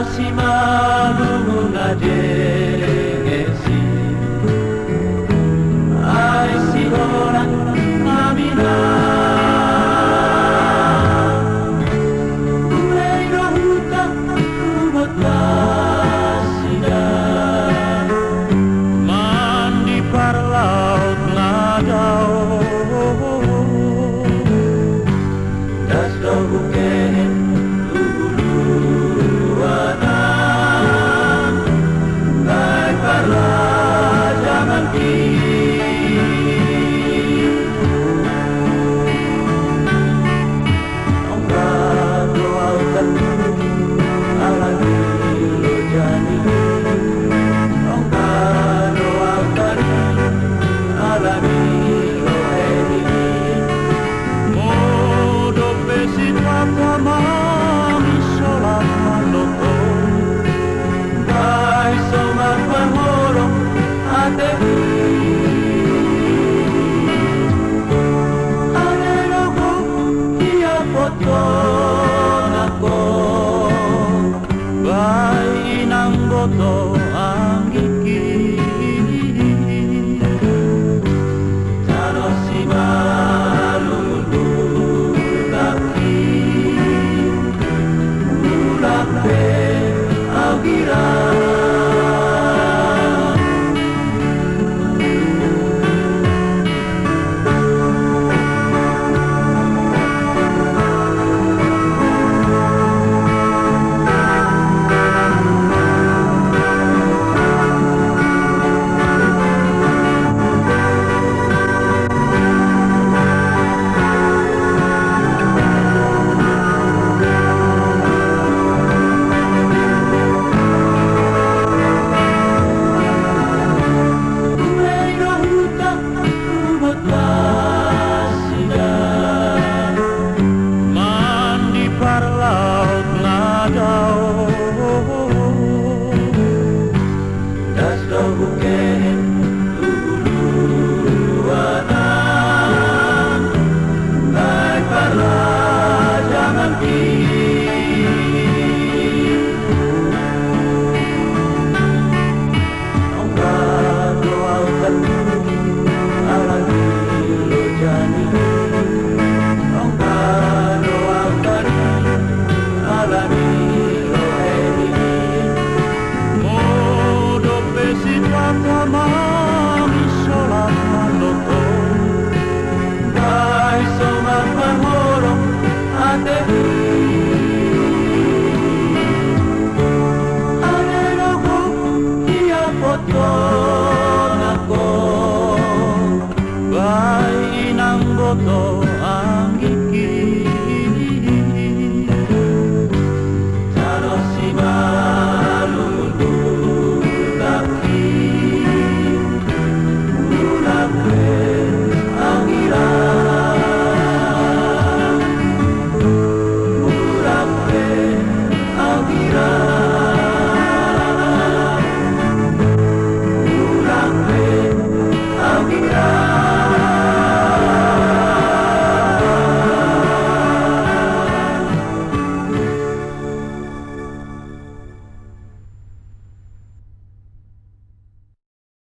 しまるなでし愛しごら涙上の歌私だmandi par laut nadao das dobukenin luluana dai parla jangan ongkar doautan alagi lo jani ongkar doautan alagi lo edini modo pesit mata solat maloto dai somat panghorong atehi anenoko ia poton ako bai nang boto ang gigi Tanosima lulutaki lulape augira mandi par laut